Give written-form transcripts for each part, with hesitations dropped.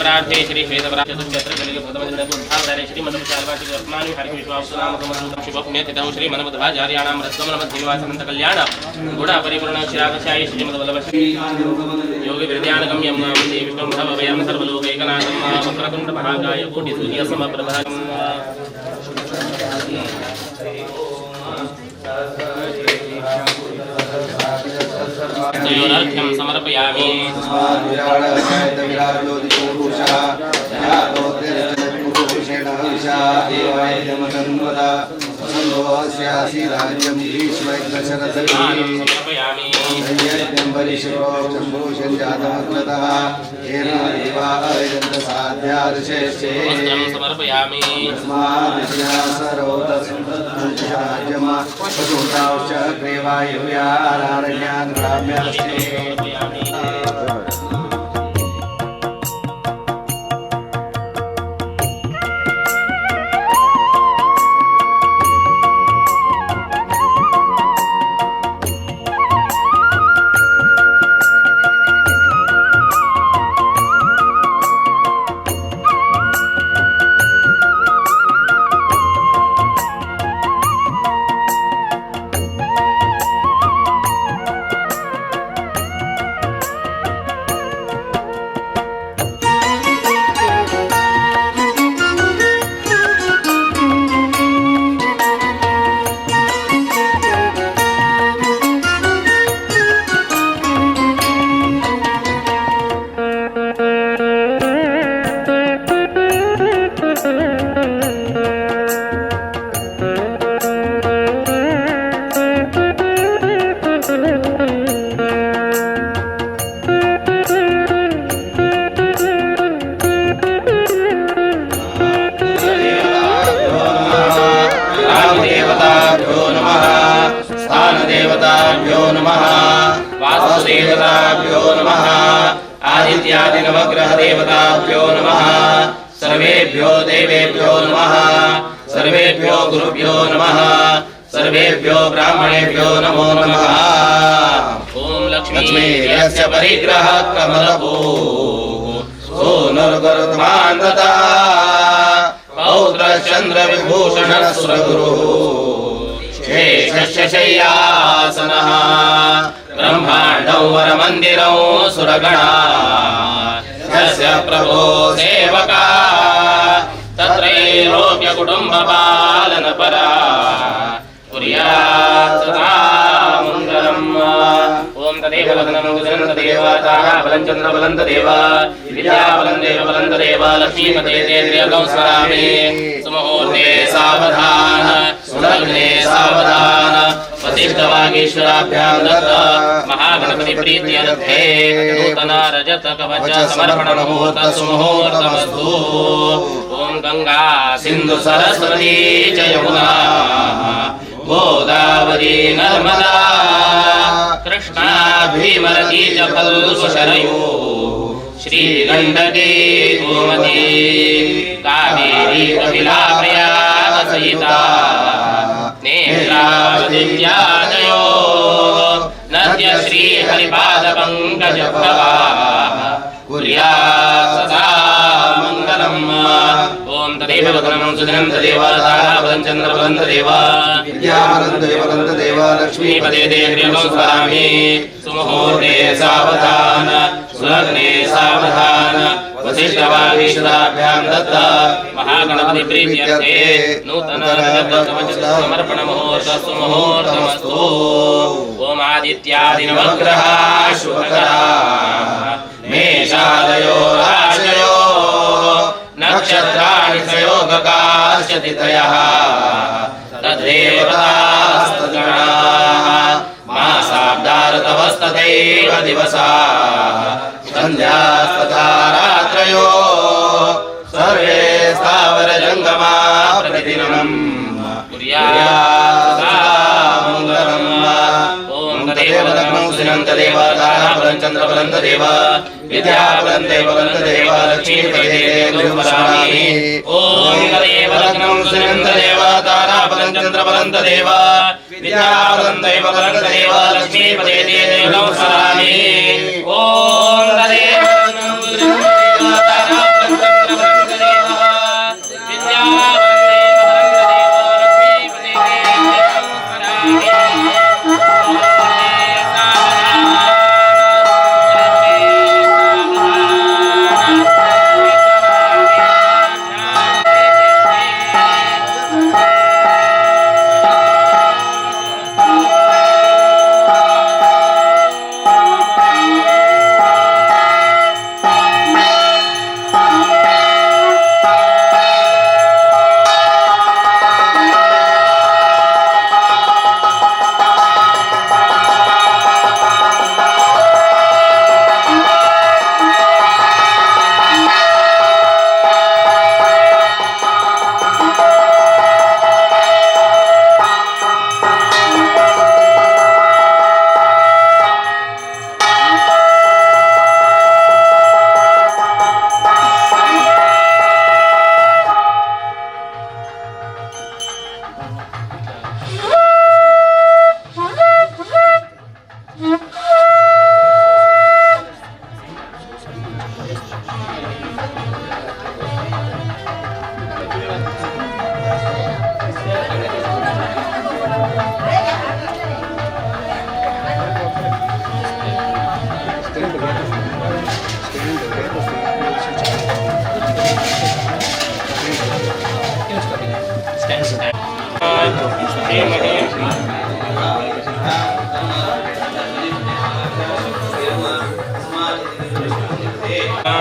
उत्तरार्धे श्री श्वेतपराग चतुर्क्षेत्र कलियुग प्रथम बुद्धावतारे श्री मन्मथार्वाचि वर्तमानि हरि विश्वावसुनाम कमलूतं शिवपुण्यतिथौ श्री मन्मथाचार्याणां रत्नमलमद्धिनिवासनंत कल्याण गुणा परिपूर्ण चिरागशायि श्रीमद्वल्लभ योगी विद्यानगम्यं वन्दे विष्णुं भवभयं सर्वलोकैकनाथं वक्रतुण्ड महाकाय कोटिसूर्यसमप्रभा तयोरर्घ्यं समर्पयामि समर्पयामि देवताभ्यो नमः वासुदेवताभ्यो नमः आदित्यादि नवग्रह देवताभ्यो नमः सर्वेभ्यो देवेभ्यो नमः सर्वेभ्यो गुरुभ्यो नमः सर्वेभ्यो ब्राह्मणेभ्यो नमो नमः। ओम लक्ष्मी यस्य परिग्रह कमलभू सोनुर्गरुत्मान्तता पौत्र चंद्र विभूषण सुरगुरु शय्यासनः ब्रह्माण्डौ वरमन्दिरौ सुरगणा यस्य प्रभो सेवका तत्रैलोक्य कुटुम्बपालनपरा कुर्यात् सदा मङ्गलम्। ओम तदेव वदनं गुजरं तदेव ताराबलं चन्द्रबलं तदेव विद्याबलं देवबलं तदेव लक्ष्मीपते ते स्मरामि। सुमुहूर्ते सावधान सुलग्ने सावधान वसिष्ठवागीश्वराभ्यां दत्त महागणपति प्रीत्यर्थे नूतन रजत कवच समर्पण मुहूर्त सुमुहूर्तमस्तु। ओम गंगा सिंधु सरस्वती च यमुना गोदावरी नर्मदा कृष्णा भीमरती च खल्सु शरयू श्रीगण्डकी गोमती कावेरी कपिला प्रयाग सहिता नेत्रावतीत्यादयो नद्य श्रीहरिपाद पंकज प्रवाह कुर्यात् सदा मङ्गलम्। ओम तदेव वदनं सुदिनं तदेव ताराबलं चन्द्रबलं तदेव विद्याबलं देवबलं तदेव लक्ष्मीपते ते स्मरामि। सुमुहूर्ते सावधान सुलग्ने सावधान वसिष्ठवागीश्वराभ्यां दत्त महागणपति प्रीत्यर्थे नूतन रजत कवच समर्पण मुहूर्त सुमुहूर्तमस्तु। ओम आदित्यादि नवग्रह शुभकरा मेषादयो राशयो नक्षत्राणि संयोगकाश्च तिथयः तद्देवतास्तद्गणाः मासाब्दारतवस्तथैव दिवसाः सन्ध्यास्तथा रात्रयो सर्वे स्थावरजङ्गमा प्रतिदिनं कुर्यात् मङ्गलम्। ओम तदेव वदनं सुदिनं तदेव ताराबलं चन्द्रबलं तदेव विद्याबलं देवबलं तदेव लक्ष्मीपते ते स्मरामि। ओम तदेव वदनं सुदिनं तदेव ताराबलं चन्द्रबलं तदेव विद्याबलं देवबलं तदेव लक्ष्मीपते ते स्मरामि। ओम तदेव वदनं सुदिनं तदेव ताराबलं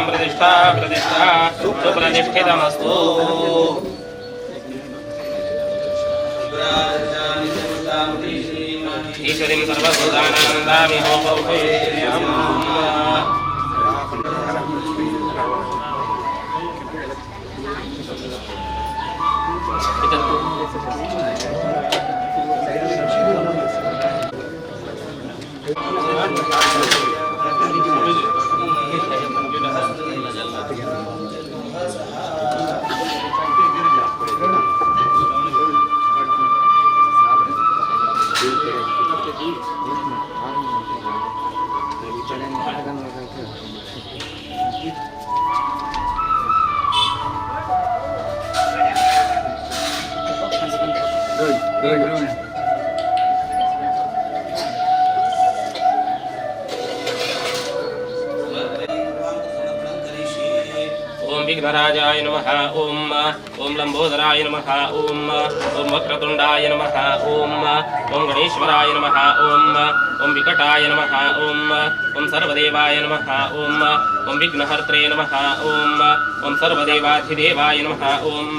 प्रतिष्ठा प्रतिष्ठा सुप्रतिष्ठितमस्तु। ईश्वरीं सर्वभूतानां विघ्नराजाय नमः। ओम लंबोदराय नमः। ओम वक्रतुंडाय नमः। ओम गणेश्वराय नमः। ओम विकटाय नमः। ओम सर्वदेवाय नमः। ओम विघ्नहर्त्रे नमः। ओम सर्वदेवाधिदेवाय नमः। ओम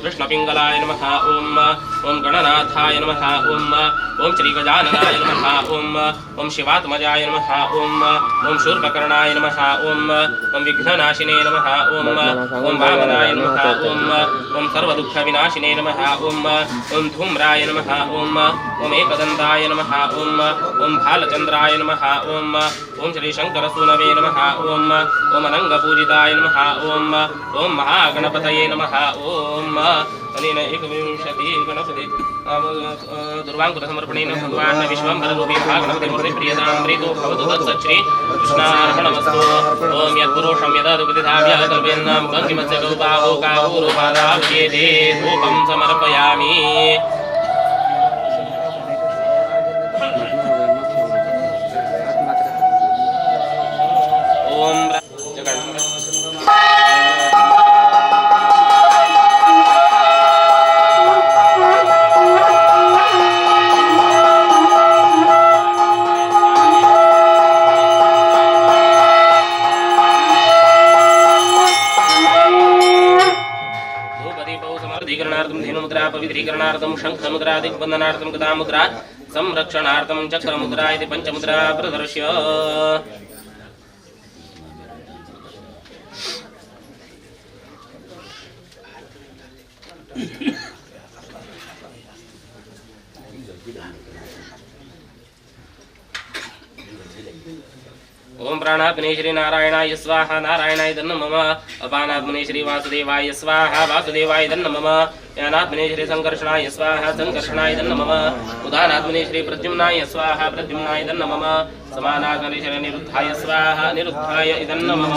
कृष्णपिंगलाय नमः। ओम गणनाथाय नमः। ओम श्रीगजाननाय नमः। ओम शिवात्मजाय नमः। ओम शूर्पकर्णाय नमः। ओम विघ्ननाशिने नमः। ओम वामनाय नमः। ओम सर्वदुःखविनाशिने नमः। ओम धूम्राय नमः। ओम एकदन्ताय नमः। ओम भालचन्द्राय नमः। ओम श्रीशङ्करसूनवे नमः। ओम अनङ्गपूजिताय नमः। ओम महागणपतये नमः। ओम अनेन एकविंशति गणपति दुर्वाङ्कुरसमर्पणेन भगवान् विश्वम्भररूपी महागणपतिमूर्ति प्रियतां प्रीतो भवतु तत्सच्छ्री कृष्णार्पणमस्तु। ओम यत्पुरुषं यदुपतिधाव्य कल्पयन्नां कङ्किमस्य गौतावोकावोरुपादाव्येते धूपं समर्पयामि। पवित्रीकरणार्थं शंखमुद्रा दिग्बन्धनार्थं गदामुद्रा संरक्षणार्थं चक्रमुद्रा इति पंचमुद्रा प्रदर्श्य ओम प्राणाग्नि श्री नारायणाय स्वाहा नारायणाय नमः। अपानाग्नि श्री वासुदेवाय स्वाहा वासुदेवाय नमः। ज्ञानाग्नि श्री संकर्षणाय स्वाहा संकर्षणाय नमः। उदानाग्नि श्री प्रद्युम्नाय स्वाहा प्रद्युम्नाय नमः। समानाग्नि श्री निरुद्धाय स्वाहा निरुद्धाय नमः।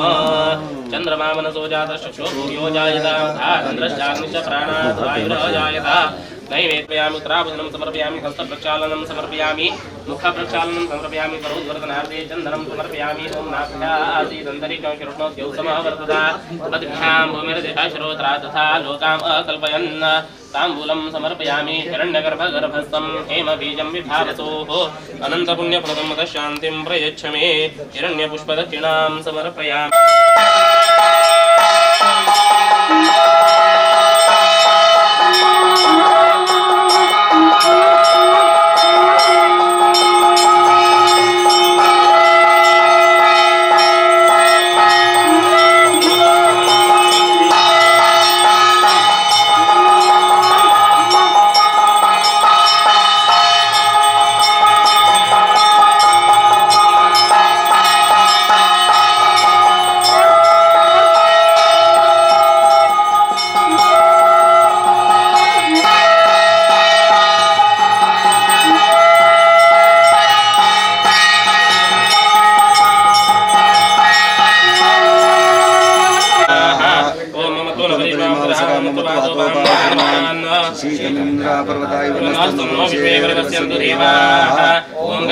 चंद्रमा मनसो जातः चक्षुर्भूयो जायते धान्द्रश्चाग्निश्च प्राणात् वायुर्जायते। नैवेद्यामि उत्तराभूषणं समर्पयामि हस्तप्रक्षालनं समर्पयामि मुखप्रक्षालनं समर्पयामि करोद्वर्तनार्थे चन्दनं समर्पयामि। ओम नाभ्यासीदन्तरिक्षं शिरोष्णोद्यौ समवर्तता पद्भ्यां भूमिर्दिशा शिरोत्रा तथा लोकाम् अकल्पयन् ताम्बूलं समर्पयामि। हिरण्यगर्भगर्भस्थं हेमबीजं विभावसोः अनन्तपुण्यप्रदं शान्तिं प्रयच्छ मे। हिरण्यपुष्पदक्षिणां समर्पयामि।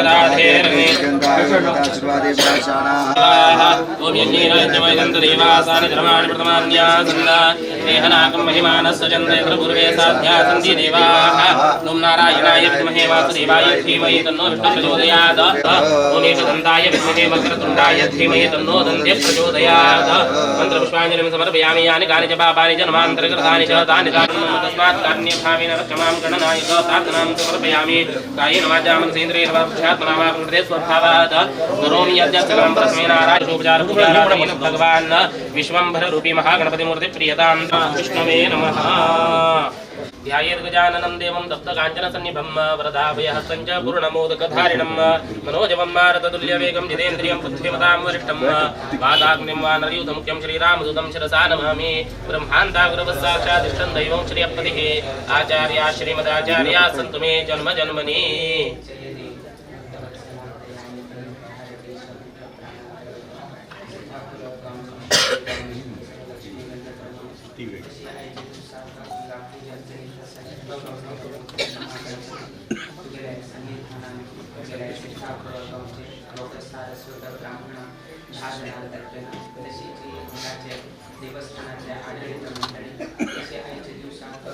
गदाधेर्मे ओम यज्ञेन यज्ञमयन्त देवासानि धर्माणि प्रथमान्यासन्न देहनाकं महिमानस्य चन्द्रेन्द्र पूर्वे साध्या सन्ति देवाः ॐ नारायणाय विद्महे वासुदेवाय धीमहि तन्नो विष्णुः प्रचोदयात् ॐ एकदन्ताय विद्महे वक्रतुण्डाय धीमहि तन्नो दन्त्यः प्रचोदयात् मन्त्रपुष्पाञ्जलिं समर्पयामि यानि कानि च पापानि जन्मान्तरकृतानि च तानि तस्मात् कारुण्यभावेन रक्षमां गणनायक प्रार्थनां समर्पयामि कायेन वाचा मनसेन्द्रियेण वा बुद्ध्यात्मना वा प्रकृते स्वभावात् करोमि यद्यत् सकलं परस्मै नारायणोपचारपूजाराधनेन भगवान् विश्वम्भररूपी महागणपतिमूर्तिप्रियतां विष्णवे नमः। ध्यायेत् गजाननं देवं तप्तकाञ्चनसन्निभं वरदाभयहस्तं च पूर्णमोदकधारिणं मनोजवं मारुततुल्यवेगं जितेन्द्रियं बुद्धिमतां वरिष्ठं वाताग्निं वानरयूथमुख्यं श्रीरामदूतं शिरसा नमामि। ब्रह्माण्डाग्रवस्साक्षादिष्टं दैवं श्रियपतिः आचार्या श्रीमदाचार्या सन्तु मे जन्म जन्मनि। देवस्थानाच्या आढळीत मंडळी तसे आईच्या दिवसांत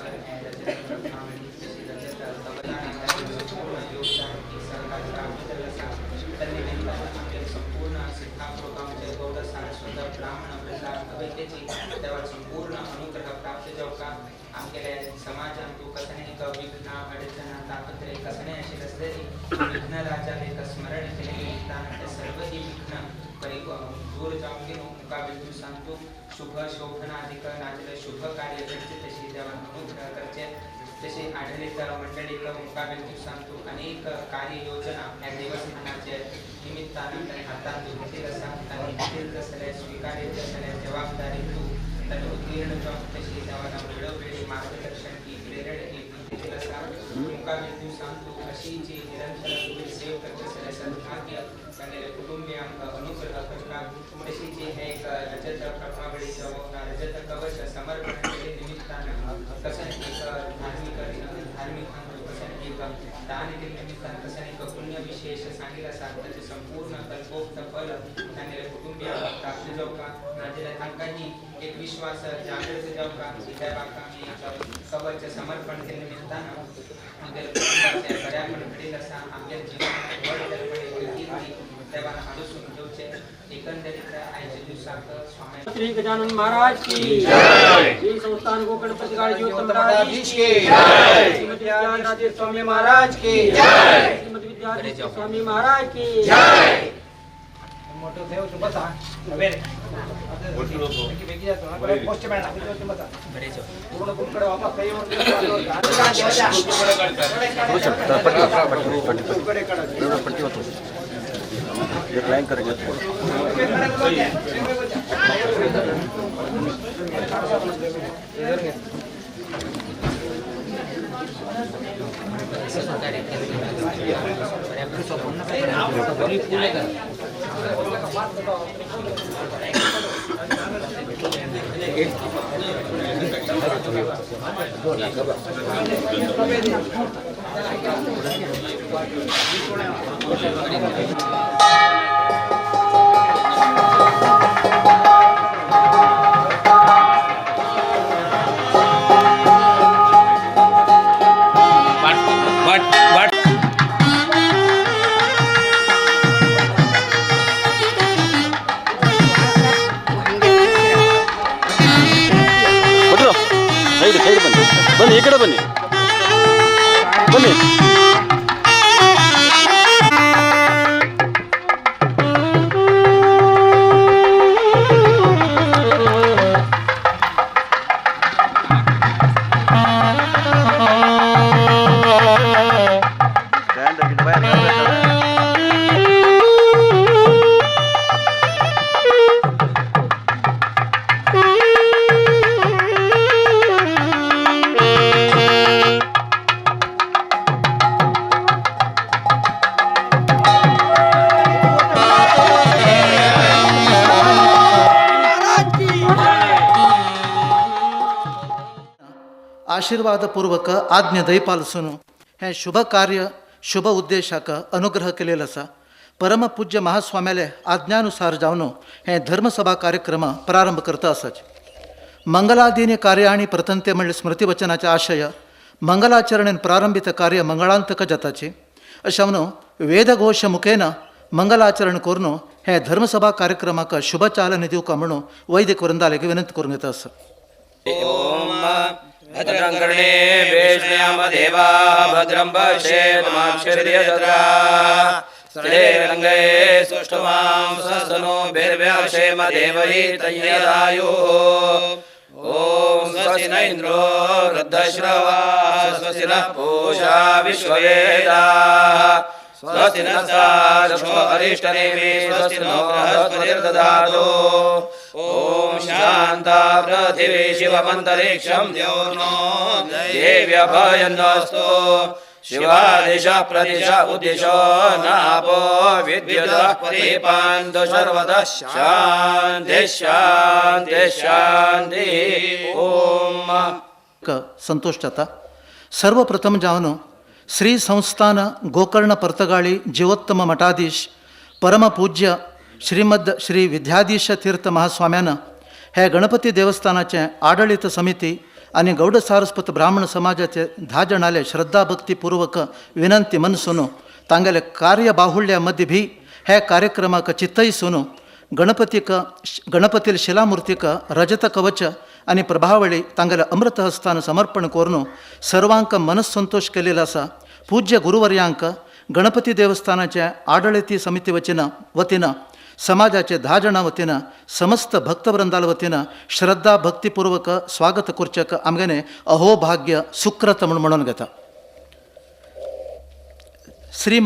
संपूर्ण सिद्धापूर्वकांचे गौड सारस्वत ब्राह्मण प्रसाद वैद्यची त्यावर संपूर्ण अनुग्रह प्राप्त जाऊ का आमच्या समाजात तू कसने एक विघ्न अडचण तापत्रे कसने अशी असलेली विघ्न राजा एक स्मरण केले सर्व ही विघ्न दूर जाऊन घेऊन मुकाबिल सांगतो शुभ शोभनाधिक नाचले शुभ कार्य घडते तशी देवा अनुग्रह करते तसे आढळीत मंडळीत मुकाबिल सांगतो अनेक कार्य योजना या देवसिद्धांच्या निमित्तानं हातात घेतलेली असतात आणि असल्या स्वीकारायचे असल्या जबाबदारी तू तर उत्तीर्ण तशी देवाला वेळोवेळी मार्गदर्शन की प्रेरणा घेतलेली असतात मुकाबिल सांगतो अशी जी निरंतर तुम्ही सेव करत असलेल्या सद्भाग्य आणि कुटुंबियांक अनुग्रह करतात तशी जी एक रजत प्रभावळीचं रजत कवच समर्पण केले निमित्तानं कसं एक धार्मिक कसं एक दान निमित्तानं कसं एक पुण्य विशेष सांगितलं असतात त्याचे संपूर्ण कल्पोक्त फल आणि कुटुंबियांना प्राप्त जाऊ का माझ्या काही एक विश्वास जागृत जाऊ का त्या बाकामी कवच समर्पण केले निमित्तानं बऱ्या पण घडेल असा आपल्या जीवनात तेव्हा आडूसून घेऊचे एकंदरीत आयच्या दिवसात स्वामी श्री गजानन महाराज की जय, श्री संस्थान गोकणपति महाराज की जय, श्रीमती विद्याराजे स्वामी महाराज की जय, श्रीमती विद्याराजे स्वामी महाराज की जय। मोठो देव बसा वेरे बेगी जातो ना पोस्ट मॅन बसा पूर्ण कुकडे वापस काही पट्टी होतो एक लाइन करेंगे बन्नी इकडे बन्नी बन्नी आशीर्वादपूर्वक आज्ञा दयपालिसून हे शुभ कार्य शुभ उद्देशाक अनुग्रह केलेला असा. परमपूज्य महास्वाम्याले आज्ञानुसार जावन हे धर्मसभा कार्यक्रम प्रारंभ करता असाच. मंगलादीनी कार्य आणि प्रतंते म्हणजे स्मृतिवचनाचे आशय मंगलाचरणेन प्रारंभित कार्य मंगळांतक जाताचे अशा म्हणून वेदघोष मुखेन मंगलाचरण करून हे धर्मसभा कार्यक्रमाक शुभ चालने दिवका म्हणून वैदिक वृंदालेक विनंती करून येता असं. ओम भद्रं कर्णे वेश्याम देवा भद्रं पश्येमाक्षर्यजत्रा स्त्रीरङ्गे सुष्ठुवां ससनो भिर्व्यक्षेम देवहि तय्यदायो. ओम स्वस्ति न इन्द्रो वृद्धश्रवा स्वस्ति नः पूषा विश्ववेदाः स्वस्ति नः साधुषो अरिष्टनेमि स्वस्ति नो बृहस्पतिर्दधातु. ओम शान्ता पृथिवी शिवमन्तरिक्षं द्यौर्नो देव्यभयन्दस्तु. शिवादिशः प्रतिशः उद्दिशो नापो विद्युतः परिपान्तु सर्वतः शान्तिः शान्तिः शान्तिः. ओम संतोष जाता. सर्वप्रथम जावन श्री संस्थान गोकर्ण पर्तगाळी जीवोत्तम मठाधीश परमपूज्य श्रीमद श्री विद्याधीश तीर्थ महास्वाम्यानं हे गणपती देवस्थानाचे आडಳಿತ समिती आणि गौड सारस्वत ब्राह्मण समाजाचे 10 जणाले श्रद्धाभक्तीपूर्वक विनंती मनसून तांगले कार्यबाहुಳ್ಯमध्ये भी हे कार्यक्रमाक चित्तईसून गणपतील शिलामूर्तिक रजत कवच आणि प्रभावळी तांगले अमृतहस्तान समर्पण करून सर्वांक मनस्संतोष केलेला असा. पूज्य गुरुवर्यांक गणपती देवस्थानाच्या आडಳಿती समिती वतीनं समाजाचे 10 जणां वतीनं समस्त भक्तवृंदाल वतीनं श्रद्धा भक्तीपूर्वक स्वागत करचक आमगेने अहोभाग्य सुकृत म्हणून घेता. श्री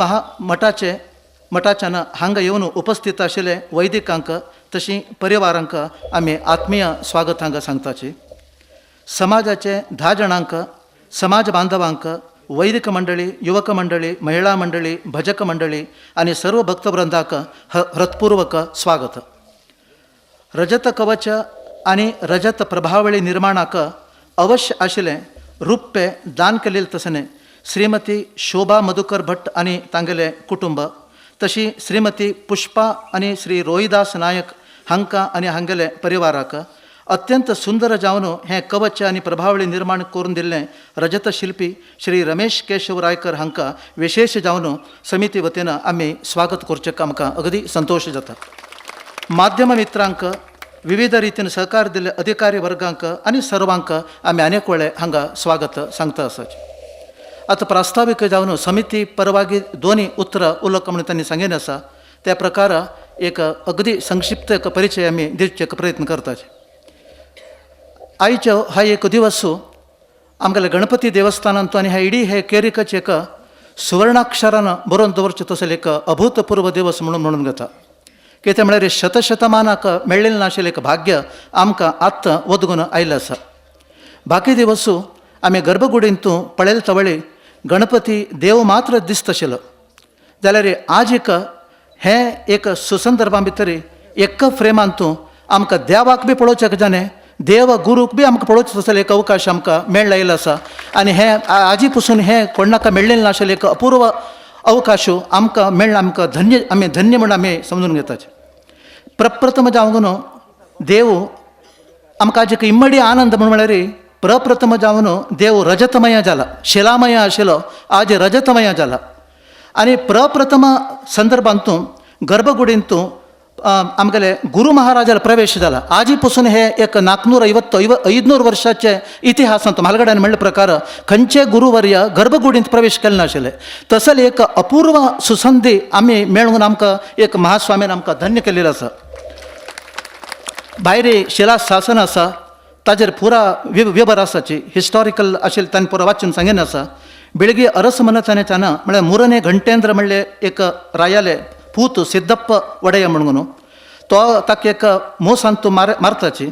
मठाच्यानं हांगा येवन उपस्थित आशिल्ले वैदिकांक तशी परिवारांक आमी आत्मीय स्वागत हांगा सांगताची. समाजाचे 10 जणांक समाज बांधवांक वैदिक मंडळी युवक मंडळी महिला मंडळी भजक मंडळी आणि सर्व भक्तवृंदाक हृत्पूर्वक स्वागत. रजत कवच आणि रजत प्रभावळी निर्माणाक अवश्य आशिल्ले रुप्ये दान केलेले तसने श्रीमती शोभा मधुकर भट्ट आणि तांगेले कुटुंब तशी श्रीमती पुष्पा आणि श्री रोहिदास नायक हांका आणि हांगेले परिवाराक अत्यंत सुंदर जावन हे कवच आणि प्रभावळी निर्माण करून दिल्ले रजत शिल्पी श्री रमेश केशव रायकर हांका विशेष जावन समिती वतीनं आम्ही स्वागत करचेक आमकां अगदी संतोष जाता. माध्यम मित्रांक विविध रितीन सहकार दिल्ले अधिकारी वर्गांक आणि सर्वांक आम्ही अनेक वेळे हांगा स्वागत सांगता आसाच. आता प्रास्ताविक जावन समिती परवागी दोन्ही उतर उलोवक म्हणून त्यांनी सांगिल्लें आसा त्या प्रकार एक अगदी संक्षिप्त एक परिचय आम्ही दिवचेक प्रयत्न करताचे. आयचो हा एक दिवस आमगेले गणपती देवस्थानांतून आणि ह्या इडी हे केरिकच एक सुवर्णाक्षरानं बरोवन दवरचें तसले एक अभूतपूर्व दिवस म्हणून घेता. कितें म्हळ्यार शतशतमानाक मेळिल्लें नाशिल्लें एक भाग्य आमकां आत्त वदगून आयिल्लें आसा. बाकी दिवस आमी गर्भकुडींतू पळयले तवळी गणपती देव मात्र दिसत आशिल्लो जाल्यार आजीक हे एक सुसंदर्भां भितर एक फ्रेमांतू आमकां देवाक बी पळोवचें जाणें देव गुरूक बी आमकां पळोवचें तसले एक अवकाश आमकां मेळ्ळो आयिल्लो आसा. आनी हे आजी पसून हे कोणाक मेळिल्लें नाशिल्लें एक अपूर्व अवकाश आमकां मेळ्ळा. आमी धन्य म्हणून आमी समजून घेताचे. प्रप्रथम जावन देव आमकां आजी इम्मडी आनंद म्हणून म्हळ्यार प्रप्रथम जावन देव रजतमय जाला. शिलामय आशिल्लो आज रजतमय जाला. आनी प्रप्रथम संदर्भांतू गर्भकुडींतू आमगेले गुरु महाराजाला प्रवेश जाला. आजी पसून हे एक 450-500 वर्षाचे इतिहासांत म्हालगड्यान म्हणले प्रकार खंयचे गुरुवर्य गर्भकुडींत प्रवेश केले नाशिल्ले. तसले एक अपूर्व सुसंधी आमी मेळून आमकां एक महास्वामीन आमकां धन्य केलेलो आसा. भायर शिला शासन आसा ताजेर पुरा विवर आसाची हिस्टॉरिकल आशिल्ले तांणी पुरो वाचून सांगिल्लें आसा. बेळगी अरस मनतानेच्यान म्हळ्यार मुरने घंटेंद्र म्हणले एक रायाले पूत सिद्धप्प वडय म्हणून तो ताका एक मोसांतू मारताची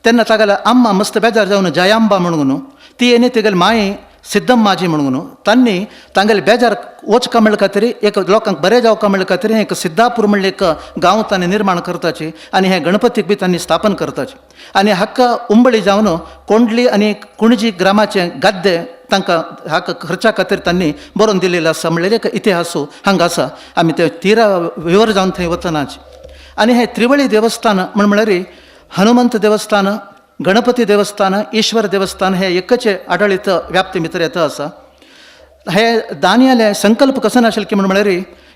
तेन्ना तागेले अम्मा मस्त बेजार जावन जयांबा म्हणून ती येणी तेगेले माई सिद्धम्माजी म्हणून तांणी तांगेले बेजार वचका म्हणले खातीर एक लोकांक बरें जावका म्हणले खातीर एक सिद्धापूर म्हणले एक गांव तांणी निर्माण करताची आनी हे गणपतीक बी तांणी स्थापन करताची. आनी हाका उंबळी जावन कोंडली आनी कुणजी ग्रामाचे गद्दे तांकां हाका खर्चा खातीर तांणी बरोवन दिलेलो आसा म्हणलें एक इतिहासू हांगा आसा. आमी ते तिरा विवर जावन थंय वतनाच. आनी हें त्रिवळी देवस्थान म्हळ्यार हनुमंत देवस्थान, गणपती देवस्थान, ईश्वर देवस्थान हे एकचे आडळीत व्याप्ती भितर येता आसा. हे दानियाले संकल्प कसो नाशिल्लो की म्हळ्यार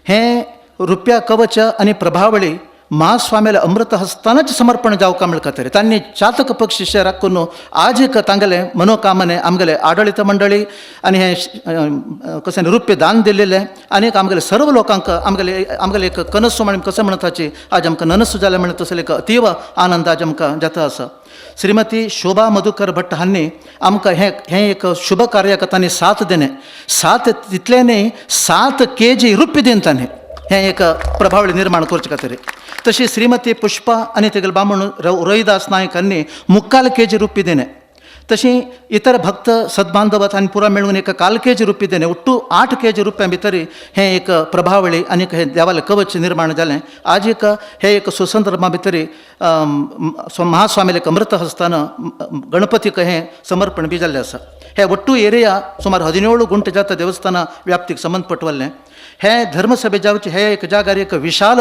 हें रुप्या कवच आनी प्रभावळी महास्वामीला अमृत हस्तानच समर्पण जावका म्हण खातीर तांणी चातक पक्ष राखून आजीक तांगेले मनोकामने आमगेले आडळीत मंडळी आनी हें कशें रुप्य दान दिल्लें आनीक आमगेले सर्व लोकांक आमगेले एक कनसू म्हणून कशें म्हणटाची आज आमकां ननसू जालें म्हणून तसले एक अतीव आनंद आज आमकां जाता आसा. श्रीमती शोभा मधुकर भट्ट हांणी आमकां हें एक शुभ कार्याक तांणी साथ दिलें. साथ तितले न्ही 7 kg रुप्य दिन तांणी हें एक प्रभावळी निर्माण करचे खातीर. तशी श्रीमती पुष्पा आनी तेगेले बामण रोहिदास नायक हांणी 3/4 kg रुप्य दिलें. तशी इतर भक्त सद्बांधवात आनी पुरा मेळून एक 1/4 kg रुप्य दिलें. उट्टू 8 kg रुपया भितर हें एक प्रभावळी आनीक हें देवालें कवच निर्माण जालें. आज एक हे एक सुसंदर्भा भितर महास्वामीले अमृत हस्तान गणपतीक हें समर्पण बी जाल्लें आसा. हे ಒಟ್ಟು एरिया सुमार 17 गुंठ जाता देवस्थाना व्याप्तीक संबंध पटवल्लें. हे धर्मसभे जावचे हे एक जाग्यार एक विशाल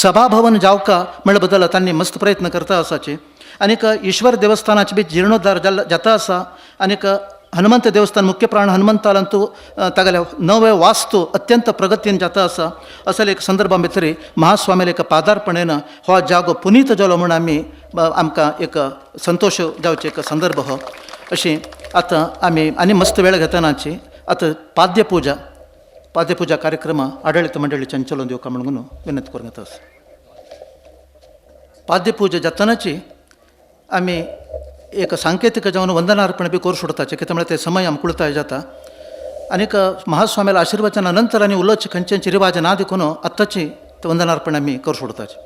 सभाभवन जावका म्हळ्या बद्दल तांणी मस्त प्रयत्न करता आसाचे. आनीक ईश्वर देवस्थानाचे बी जिर्णोद्धार जाता आसा. आनीक हनुमंत देवस्थान मुख्य प्राण हनुमंतालंतू तागेले नवे वास्तू अत्यंत प्रगतीन जाता आसा. असले एक संदर्भा भितर महास्वामीले एक पादार्पणेन हो जागो पुनीत जालो म्हणून आमकां एक संतोश जावचे एक संदर्भ हो. अशी आतां आमी आनी मस्त वेळ घेतनाची आतां पाद्यपूजा कार्यक्रम आडಳಿತ मंडळीच्यान चलोवन दिवका म्हणून विनंती करूं येता. पाद्यपूजा जातनाची आमी एक सांकेतीक जावन वंदनार्पण बी करूं सोडताचे कित्याक म्हळ्यार ते समय आमकां उळताय जाता. आनीक महास्वामीला आशिर्वचना नंतर आनी उलोवचे खंयचेंच रिवाज ना देखून आत्ताची ते वंदनार्पण आमी करूं सोडताचे.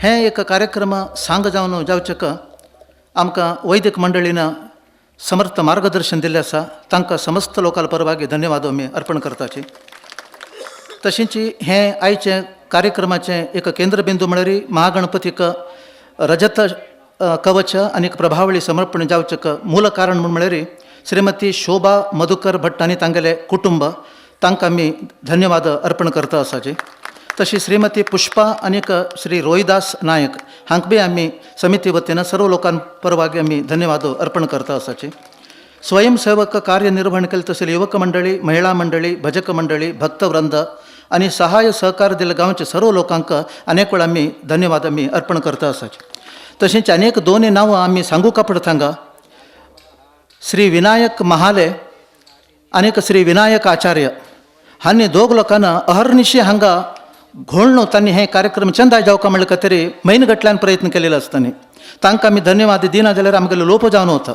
हें एक कार्यक्रम सांग जावन जावचेक आमकां वैदिक मंडळीन समर्थ मार्गदर्शन दिल्लें आसा. तांकां समस्त लोकां परवागी धन्यवाद आमी अर्पण करताचे. तशेंच हें आयचे कार्यक्रमाचें एक केंद्रबिंदू म्हळ्यार महागणपतीक रजत कवच आनी प्रभावळी समर्पण जावचेक मूल कारण म्हळ्यार श्रीमती शोभा मधुकर भट्ट आनी तांगेले कुटुंब तांकां आमी धन्यवाद अर्पण करता आसाचे. तशी श्रीमती पुष्पा आनीक श्री रोहिदास नायक हांकां बी आमी समिती वतीन सर्व लोकां परवागी आमी धन्यवाद अर्पण करता आसाचे. स्वयंसेवक कार्य निर्वहण केलें तशें युवक मंडळी, महिळा मंडळी, भजक मंडळी, भक्तवृंद आनी सहाय्य सहकार दिले गांवचे सर्व लोकांक अनेक वेळा आमी धन्यवाद आमी अर्पण करता आसाचे. तशेंच अनेक 2 नांवां आमी सांगूंक पडत हांगा. श्री विनायक महाले आनीक श्री विनायक आचार्य हांणी 2 लोकांना अहर्निशी हांगा घोळणू तांणी हे कार्यक्रम चंदाय जावका म्हणले खातीर म्हयनगटल्यान प्रयत्न केलेलो आसतना तांकां आमी धन्यवाद दिना जाल्यार आमगेलो लोप जावन वता.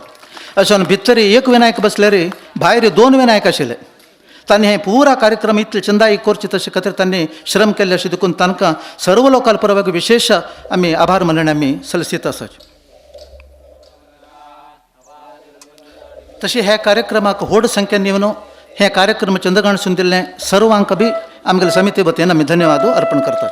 अशें भितर एक विनायक बसल्यार भायर 2 विनायक आशिल्ले. तांणी हे पुरा कार्यक्रम इतले चंदाई करचे तशे खातीर तांणी श्रम केल्ले अशें देखून तांकां सर्व लोकां परवागी विशेष आमी आभार मानणे आमी सलसीत आसाचे. तशें हे कार्यक्रमाक व्हड संख्येन येवन हे कार्यक्रम चंदगणसून दिल्ले सर्वांक बी आमगेले समिती वतीन आमी धन्यवाद अर्पण करतात.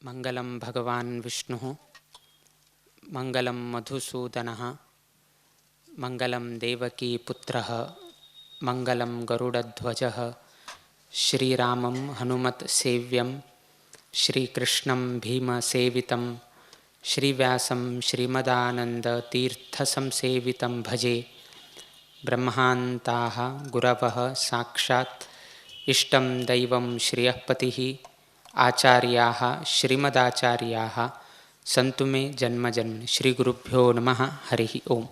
मंगलम भगवान विष्णु मंगलम मधुसूदनः मंगलम देवकी पुत्रः मंगलम गरुडध्वजः श्रीरामं हनुमत सेव्यं श्रीकृष्णं भीमसेवितं श्रीव्यासं श्रीमदानन्दतीर्थसंसेवितं भजे ब्रह्मान्ताः गुरवः साक्षात् इष्टं दैवं श्रियःपतिः आचार्याः श्रीमदाचार्याः सन्तु मे जन्मजन्म श्रीगुरुभ्यो नमः हरिः ओम.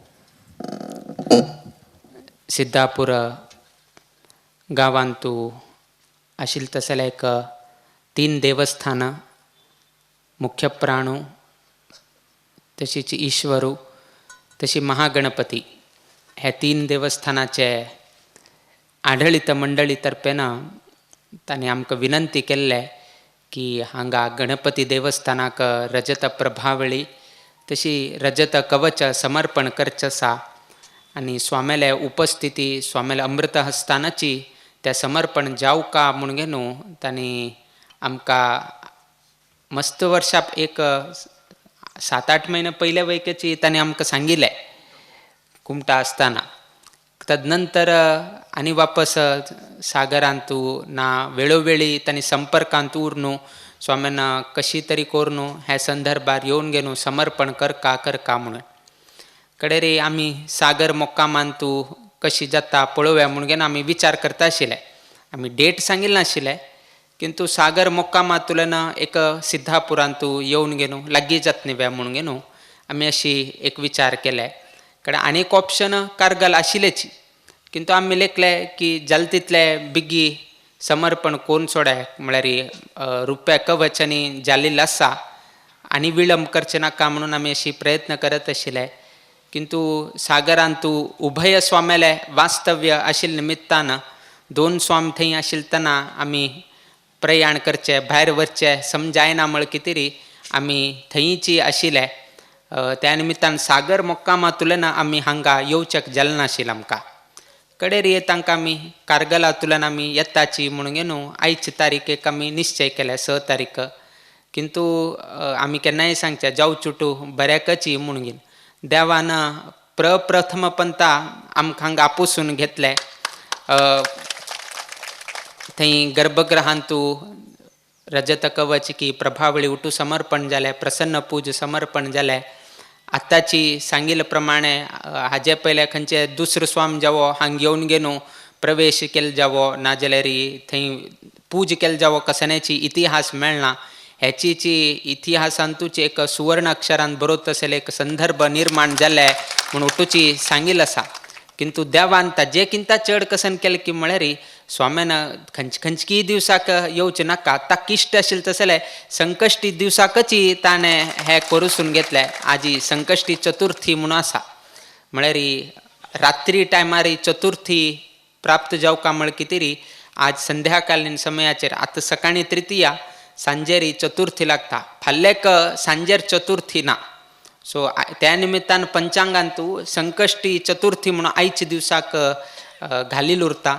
सिद्धापूर गावांतू आशिल तसले एक 3 देवस्थान मुख्य प्राणू तशीच ईश्वरू तशी महागणपती ह्या 3 देवस्थानाचे आढळित मंडळीतर्फेन तांणी आमकां विनंती केल्ले की हांगा गणपती देवस्थानाक रजत प्रभावळी तशी रजत कवच समर्पण करचें आसा आनी स्वामेले उपस्थिती स्वामेले अमृत हस्तानाची त्या समर्पण जावं का म्हूण घेवन तांणी आमकां मस्त वर्षाप एक 7-8 महिने पयले वयकेची तांणी आमकां सांगिल्लें कुमटा आसतना. तदनंतर आनी वापस सागरांतू ना वेळोवेळी तांणी संपर्कांत उरून स्वाम्यान कशी तरी करून ह्या संदर्भार येवन घेवन समर्पण करका म्हणून कडेरी आमी सागर मोक्कामांतू कशी जाता पळोवया म्हणून घेवन आमी विचार करता आशिल्ले. आमी डेट सांगिल्ले नाशिल्ले किंतु सागर मोक्कामांतुल्यान एक सिद्धापुरांतू येवन घेवन लागीं जातनिव्या म्हणून घेवन आमी अशी एक विचार केले. कारण आनीक ऑप्शन कारगल आशिल्लेची किंतु आमी लेखले की जाल तितले बेगी समर्पण कोण सोडाय म्हळ्यार रुप्या कवच आनी जाल्लेले आसा आनी विळंब करचे नाका म्हणून आमी अशी प्रयत्न करत आशिल्ले. किंतु सागरांतू उभय स्वामेले वास्तव्य आशिल्ले निमित्तान 2 स्वामी थंय आशिल्तना आमी प्रयाण करचे भायर वरचे समजायना म्हळ्यार कितें तरी आमी थंयची आशिल्ले. त्या निमित्तान सागर मोक्कामांतुल्यान आमी हांगा येवचें जालें नाशिल्लें आमकां. कडेर तांकां आमी कारगलांतुल्यान आमी येताची म्हणून घेवन आयची तारीखेक आमी निश्चय केले 6 तारीख. किंतु आमी केन्नाय सांगचे जावं चुटू बऱ्याकची म्हणून घेवन देवान प्रथम पंता आमकां हांगा आपुसून घेतले. थंय गर्भगृहांतू रजत कवच की प्रभावळी उठू समर्पण जालें प्रसन्न पूज समर्पण जालें. आतांची सांगिल्ले प्रमाणे हाजे पयले खंयचे दुसरो स्वाम जावो हांगा येवन घेवन प्रवेश केलो जावो नाजाल्यार थंय पूज केलो जावो कसन्याची इतिहास मेळना. हेची इतिहासांतूच एक सुवर्ण अक्षरान बरोवंक तसले एक संदर्भ निर्माण जाले म्हूण उठूची सांगिल्लें आसा. किंतु देवान ताजे किंता चड कसन केलें की म्हळ्यार स्वाम्यान खंयची दिवसाक येवचें नाका ताका इश्ट आशिल्लें तसलें संकश्टी दिवसाकची ताणें हें करूसून घेतलें. आजी संकश्टी चतुर्थी म्हणून आसा म्हळ्यार रात्री टायमार चतुर्थी प्राप्त जावका म्हळ्यार कितें तरी आज संध्याकालीन समयाचेर आतां सकाळीं तृतीया सांजेर चतुर्थी लागता फाल्लेक सांजेर चतुर्थी ना. सो त्या निमित्तान पंचांगांतू संकश्टी चतुर्थी म्हणून आयच्या दिवसाक घालिल्लो उरता.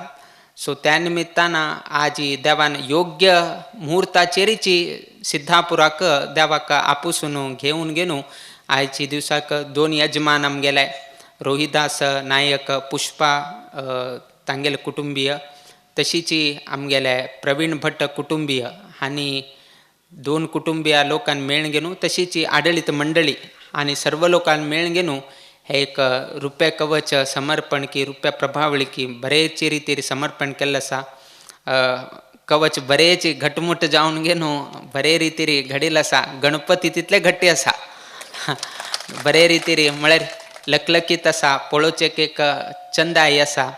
सो त्या निमित्तान आज देवान योग्य मुहूर्ताचेरची सिद्धापुराक देवाक आपुसून घेवन आयच्या दिवसाक 2 यजमान आमगेले रोहिदास नायक पुष्पा तांगेले कुटुंबीय तशीच आमगेले प्रवीण भट्ट कुटुंबीय आनी 2 कुटुंबीय लोकांन मेळून घेवन तशीच आडळीत मंडळी आनी सर्व लोकांन मेळून घेवन हे एक रुप्या कवच समर्पण की रुप्या प्रभावळी की बरेच रितीर समर्पण केल्लें आसा. कवच बरेच घटमूट जावन घेवन बरे रितीर घडिल्लें आसा. गणपती तितले घट्टी आसा बरे रितीर म्हळ्यार लकलकीत आसा पळोवचेक एक चंदाय आसा.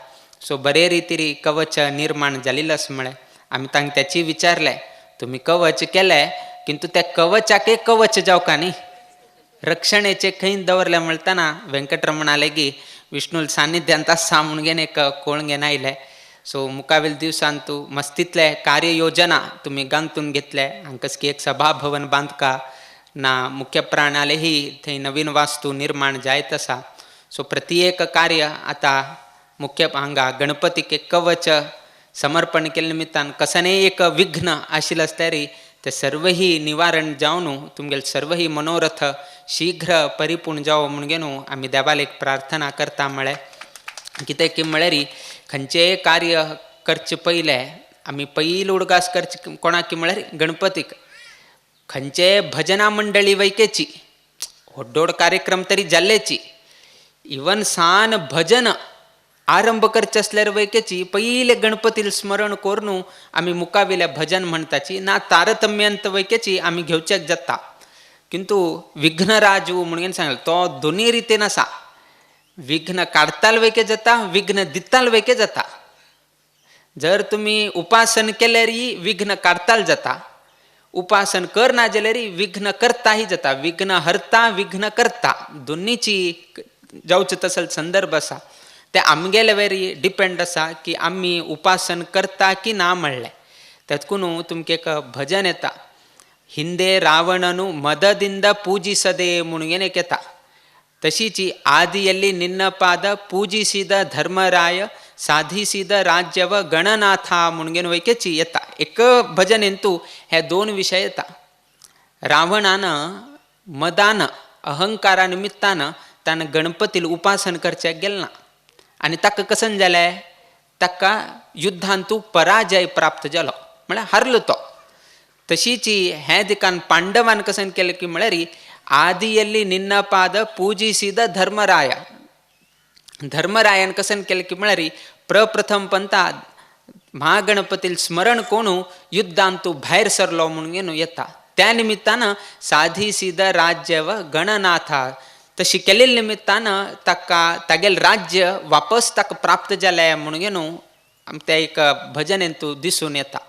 सो बरे रितीर कवच निर्माण जाल्लें आसा. म्हळ्यार आमी तांकां त्याची विचारलें तुमी कवच केलें किंतु त्या कवचाक एक कवच जावका न्ही रक्षणेचे खंय दवरले म्हणटना वेंकटरमण लेगी विष्णू सान्निध्यांत आसा म्हणून घेवन एक कोण घेवन आयले. सो मुखावेल दिवसांतू मस्तीतले कार्ययोजना तुमी गांथून घेतले. हांकाच एक सभा भवन बांदका ना मुख्य प्राणालेही थंय नवीन वास्तू निर्माण जायत आसा. सो प्रत्येक कार्य आतां मुख्य हांगा गणपतीक एक कवच समर्पण केले निमित्तान कसनय एक विघ्न आशिल्लें आसल्यार ते सर्वही निवारण जावन तुमगेल सर्वही मनोरथ शीघ्र परिपूर्ण जावं म्हणून आम्ही देवाला एक प्रार्थना करता म्हळ्यार कितें की म्हळ्यार खंयचेय कार्य करचे पयले आमी पयलो उडगास करचे कोणाक की म्हळ्यार गणपतीक. खंयचे भजना मंडळी वैकेची व्हडोड कार्यक्रम तरी जाल्लेची इवन सान भजन आरंभ करचे असल्यार वैकेची पयले गणपतीला स्मरण करून आमी मुखावेल्या भजन म्हणटाची ना तारतम्यंत वैकेची आमी घेवचेक जाता. किंतु विघ्नराजू म्हणून सांगले तो दोनी रितीन आसा. विघ्न काडताल वैके जाता, विघ्न दिताल वैके जाता. जर तुमी उपासन केल्यारय विघ्न काडताल जाता, उपासन करना जाल्यारय विघ्न करताही जाता. विघ्न हरता विघ्न करता दोनीची जावचे तसल संदर्भ आसा. ते आमगेले वेरी डिपेंड आसा की आमी उपासन करता की ना म्हणलें. तेतकून तुमकां एक भजन येता, ಹಿಂದೆ ರಾವಣನು ಮದದಿಂದ ಪೂಜಿಸದೆ ಮುಳುಗೆನೆಕ್ येता. तशीची आदिಯಲ್ಲಿ ನಿನ್ನ ಪಾದ पूजिಸಿದ ಧರ್ಮರಾಯ साधिसिद राज्यव गणनाथ म्हणून वैकेची येता. एक भजन येतू हे दोन विषय येता. रावणानं मदान अहंकारा निमित्तानं तानं गणपतीला उपासन करच्याक गेलना आनी ताका कसन जालें, ताका युद्धांतू पराजय प्राप्त जालो म्हळ्यार हारलो तो. तशीची हे दिकान पांडवान कसन केलें की म्हळ्यार आदिಯಲ್ಲಿ ನಿನ್ನ ಪಾದ पूजिसिद धर्मराय. धर्मरायन कसन केलें की म्हळ्यार प्रप्रथम पंता महागणपतीला स्मरण कोणू युद्धांतू भायर सरलो म्हणून येता. त्या निमित्तानं साधिसिद राज्य व गणनाथ तशी केलेल्या निमित्तानं ताका तागेल राज्य वापस ताका प्राप्त जालें म्हणून ते एक भजन येतू दिसून येता.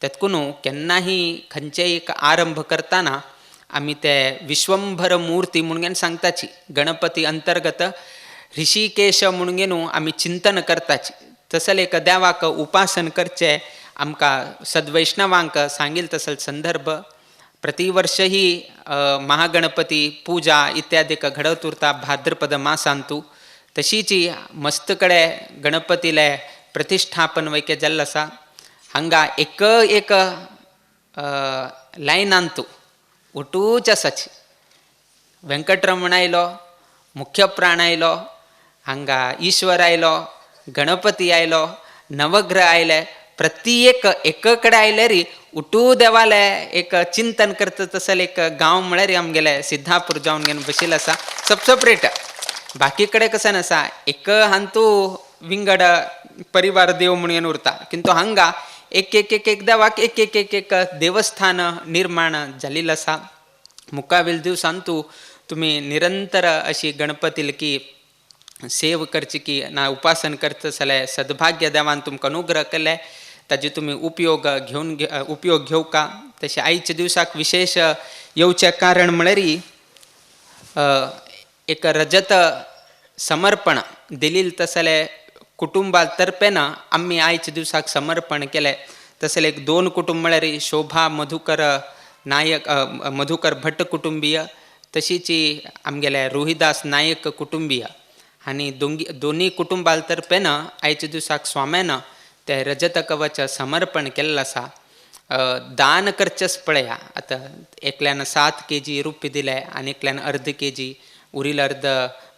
तेतकून केन्नाही खंयचेय एक आरंभ करताना आमी ते विश्वंभर मूर्ती म्हणून सांगताची. गणपती अंतर्गत ऋषिकेश म्हणून आमी चिंतन करताची. तसल एक देवाक उपासन करचे आमकां सद्वैष्णवांक सांगिल तसल संदर्भ. प्रतिवर्ष ही महागणपती पूजा इत्यादीक घडत उरता भाद्रपद मासांतू. तशीची मस्त कडे गणपतीले प्रतिष्ठापन वैके जाल्लें आसा. हांगा एक लायनांतू उठूच आसाची. व्यंकटरमण आयलो, मुख्य प्राण आयलो, हांगा ईश्वर आयलो, गणपती आयलो, नवग्रह आयले. प्रत्येक एक कडेन आयल्यार उठू देवाले एक चिंतन करता तसल एक गांव म्हळ्यार आमगेले सिद्धापूर जावन घेवन बशिल्लो आसा. सब सेपरेट. बाकी कडेन कसन आसा एक हांतू विंगड परिवार देव म्हणून उरता. किंतु हांगा एक एक एक एक देवाक एक एक एक एक देवस्थान निर्माण जाल्लें आसा. मुखावेल दिवसांतू तुमी निरंतर अशी गणपतील की सेव करची की ना उपासन करता जाल्यार सद्भाग्य देवान तुमकां अनुग्रह केले ताजे तुमी उपयोग घेवका. तशें आयच्या दिवसाक विशेष येवचें कारण म्हळ्यार एक रजत समर्पण दिलील तसले कुटुंबा तर्फेन आमी आयच्या दिवसाक समर्पण केलें. तसले एक 2 कुटुंब म्हळ्यार शोभा मधुकर नायक मधुकर भट्ट कुटुंबीय, तशीची आमगेले रोहिदास नायक कुटुंबीय आनी दोनी कुटुंबां तर्फेन आयच्या दिवसाक स्वाम्यान ते रजत कवच समर्पण केल्लें आसा. दान करचेच पळया. आतां एकल्यान 7 kg रुपये दिले आनी एकल्यान अर्ध kg, उरील अर्ध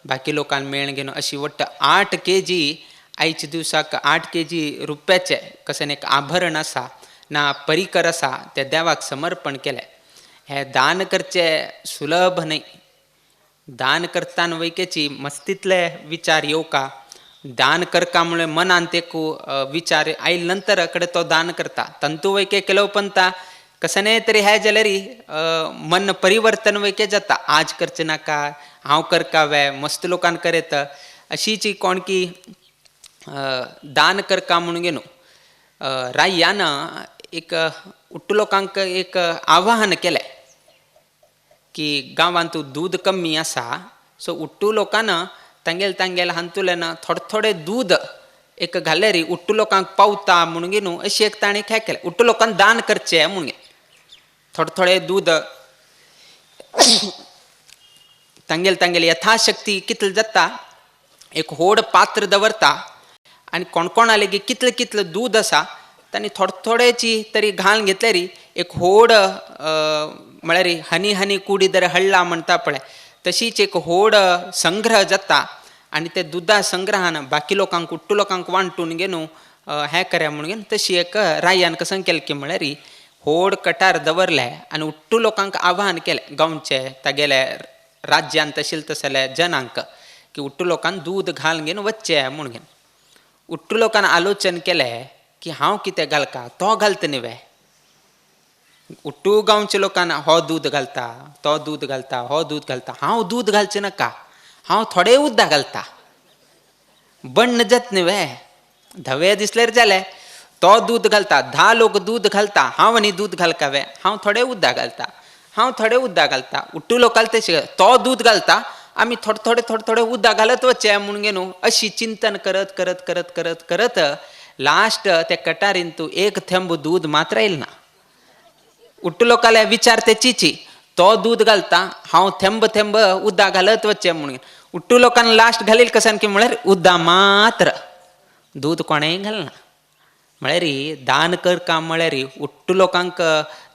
बाकी लोकांक मेळून घेवन अशी वट्ट 8 kg आयच्या दिवसाक 8 kg रुपयाचे कसन एक आभरण आसा ना परिकर आसा ते देवाक समर्पण केले. हे दान करचे सुलभ न्हय. दान करताना वैकेची मस्तीतले विचार येवका. दान करका मुळे मनांत एक विचार आयले नंतर कडे तो दान करता. तंतू वैके केलो पंता कसने तरी हे जाल्यार मन परिवर्तन वैके जाता. आज करचे नाका, हांव करकावे, मस्त लोकांक करेत अशीची कोण की दान करका म्हणून घेवन रायान एक उट्ट लोकांक एक आवाहन केलें की गांवांत दूद कमी आसा सो उट्टू लोकांना तांगेल हांतुल्यान थोडे दूद एक घाल्यार उट्टू लोकांक पावता म्हणून घेवन अशी एक ताणें हें केलें. उट्टू लोकांक दान करचें म्हणून थोडे दूद तांगेल यथाशक्ती कितले जाता एक व्हड पात्र दवरता आनी कोण लेगीत कितलें दूद आसा तांणी थोडेची तरी घालून घेतल्यार एक होड म्हळ्यार हनी हनी कुडिदर हळ्ळा म्हणटा पळय तशीच एक होड संग्रह जाता आनी ते दुदा संग्रहान बाकी लोकांक उट्टू लोकांक वांटून घेवन हें करया म्हणून घेवन तशी एक रायान कसन केलें की म्हळ्यार होड कटार दवरले आनी उट्टू लोकांक आव्हान केलें गांवचे तागेले राज्यांत आशिल्ले तसले जनांक की उट्टू लोकांक दूद घालून घेवन वच्चे म्हणून घेवन उट्टू लोकांन आलोचन केलें की हांव कितें घालता तो घालता न्ही उट्टू गांवच्या लोकांना हो दूद घालता तो दूद घालता हो दूद घालता हांव दूद घालचें नाका हांव थोडे उद्दा घालता बण्ण जात न्ही धवे दिसल्यार जालें तो दूद घालता 10 लोक दूद घालता हांव आनी दूद घालका हांव थोडे उद्दा घालता हांव थोडे उद्दा घालता उट्टू लोकांक तशें तो दूद घालता आमी थोडे थोडे उद्दा घालत वचचे म्हणून घेवन अशी चिंतन करत करत करत करत करत लास्ट त्या कटारीन तूं एक थेंब दूद मात्र येयल ना उट्टू लोकांले विचार ते चिची तो दूद घालता हांव थेंब थेंब उद्दा घालत वचचें म्हणून उट्टू लोकांना लास्ट घालील कसान की म्हळ्यार उद्दा मात्र दूद कोणेंय घालना म्हळ्यार दान करता म्हळ्यार उट्टू लोकांक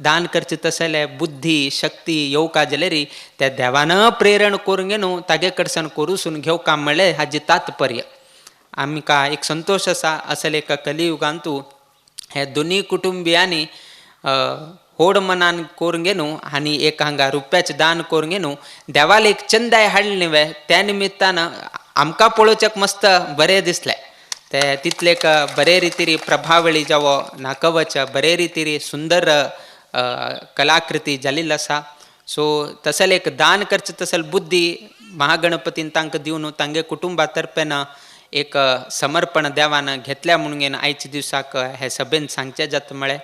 दान करचें तसलें बुद्धी शक्ती येवका जाल्यार त्या देवान प्रेरण करून घेवन तागे कडच्यान करूसून घेवका म्हणलें हाजें तात्पर्य आमकां एक संतोश आसा असले एका कलियुगांतू हे दोनी कुटुंबियांनी होड मनान करून घेवन आनी एक हांगा रुपयाचें दान करून घेवन देवाला एक चंदाय हाडली न्ही त्या निमित्तान आमकां पळोवचेक मस्त बरें दिसलें ते तितले एक बरे रितीरी प्रभावळी जावो नाकवच बरे रितीरी सुंदर कलाकृती जाल्ली आसा सो तसले एक दान करचें तसले बुद्धी महागणपतीन तांकां दिवन तांगे कुटुंबा तर्फेन एक समर्पण देवान घेतल्या म्हणून आयच्या दिसाक हे सभेन सांगचें जाता म्हळें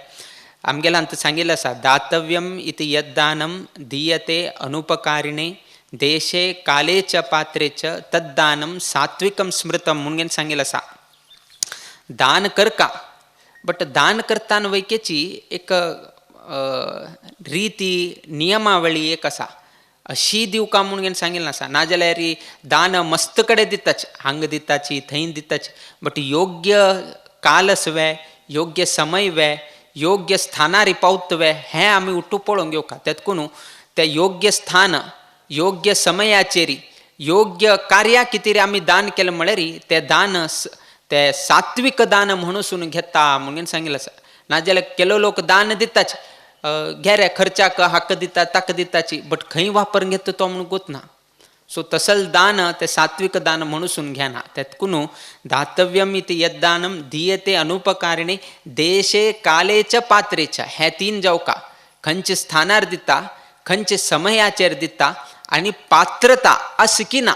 आमगेल्या अंत सांगिल्लें आसा दातव्यम इति यद्दानं दीयते अनुपकारिणे देशे काले च पात्रे च तद्दानं सात्विकं स्मृतं म्हणून सांगिल्लें आसा दान करका बट दान करताना वैकेची एक रिती नियमावळी एक आसा अशी दिवका म्हणून सांगिल्लें आसा नाजाल्यार दान मस्त कडेन दिताच हांगा दिताची थंय दिताची बट योग्य काल वे योग्य समय वे योग्य स्थानार पावतवे हें आमी उट्टू पळोवंक घेवका तेतकून ते योग्य स्थान योग्य समयाचेर योग्य कार्या कितें आमी दान केलें म्हळ्यार तें दान ते सात्विक दान म्हणून घेता म्हणून सांगिल्लें आसा नाजाल्यार केलो लोक दान दिताच घे रे खर्चाक हाक दिता ताका दिताची बट खंय वापरून घेता तो म्हणून गोतना सो तसल दान ते सात्विक दान म्हणून घेना तेतकून दातव्यम इति यद्दानं दीयते अनुपकारिणे देशे काले च पात्रे च हे 3 जावका खंयचे स्थानार दिता खंयचे समयाचेर दिता आनी पात्रता आस की ना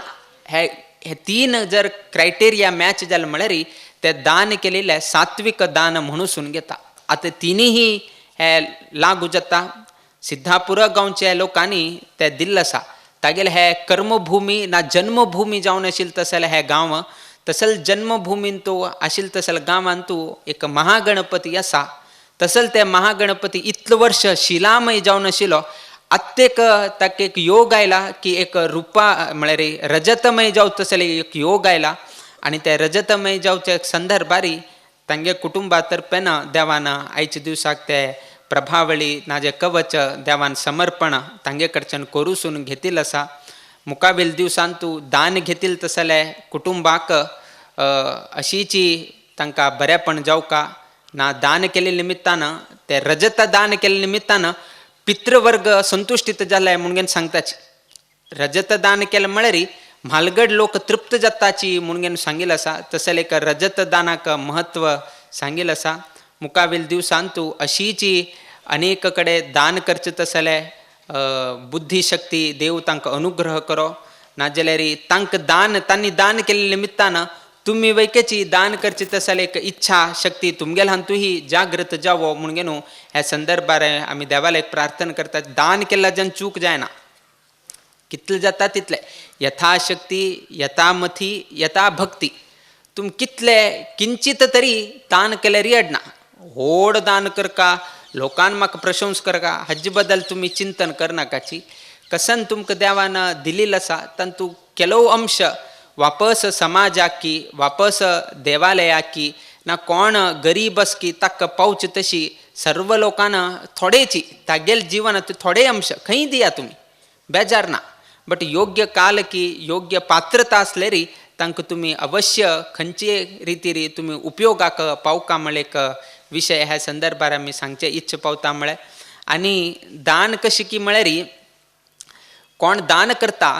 हे 3 जर क्रायटेरिया मॅच जाले म्हळ्यार ते दान केलेले सात्विक दान म्हणून घेता आता तिनीही हे लागू जाता सिद्धापुर गांवच्या लोकांनी ते दिल्लें आसा तागेले हे कर्मभूमी ना जन्मभूमी जावन आशिल्लें तसले हे गांव तसल जन्मभूमीन तो आशिल्लें तसले गांवांत तूं एक महागणपती आसा तसल ते महागणपती इतलें वर्ष शिलामय जावन आशिल्लो आत्तेक ताका एक योग आयला की एक रुपा म्हळ्यार रजतमय जावं तसले एक योग आयला आनी ते रजतमय जावचे संदर्भारी तांगे कुटुंबा तर्फेन देवान आयच्या दिवसाक ते प्रभावळी नाजे कवच देवान समर्पण तांगे कडच्यान करूसून घेतिल्लें आसा मुखावेल दिवसांत तूं दान घेतिल्लें तसले कुटुंबाक अशीची तांकां बरेपण जावका ना दान केले निमित्तान ते रजत दान केले निमित्तान पितृवर्ग संतुष्टीत जाले म्हणून सांगताची रजत दान केलें म्हळ्यार म्हालगड लोक तृप्त जाताची म्हणून सांगिल्लें आसा तसले एक रजत दानाक महत्व सांगिल्लें आसा मुखावेल दिवसांत तूं अशीची अनेक कडेन दान करचें तसले बुद्धीशक्ती देव तांकां अनुग्रह करो नाजाल्यार तांकां तांणी दान केले निमित्तान तुम्ही वैकेची दान करची तसले एक इच्छा शक्ती तुमगेल्यान तूही जागृत जावो म्हणून ह्या संदर्भार आमी देवाला एक प्रार्थना करतात दान केला जन चूक जायना कितले जाता तितले यथाशक्ती यथामथी यथा भक्ती तुम कितले किंचित तरी दान केल्यार येडना होड दान करका लोकांन म्हाका प्रशंस करका हाजे बद्दल तुमी चिंतन करनाकाची कसन तुमकां देवान दिलेलें आसा तातूंत केलो अंश वापस समाजाकी वापस देवालयाकी ना कोण गरीब आस की ताका पावचे तशी सर्व लोकांना थोडेची तागेल जीवनात थोडे अंश खंय दिया तुम्ही बेजार ना, बट योग्य काल की योग्य पात्रता असलेरी तांकां तुमी अवश्य खंयचे रितीरी तुमी उपयोगाक पावका म्हळ्यार एक विशय ह्या संदर्भार आमी सांगचे इच्छ पावता म्हळ्यार. आनी दान कशें की म्हळ्यार कोण दान करता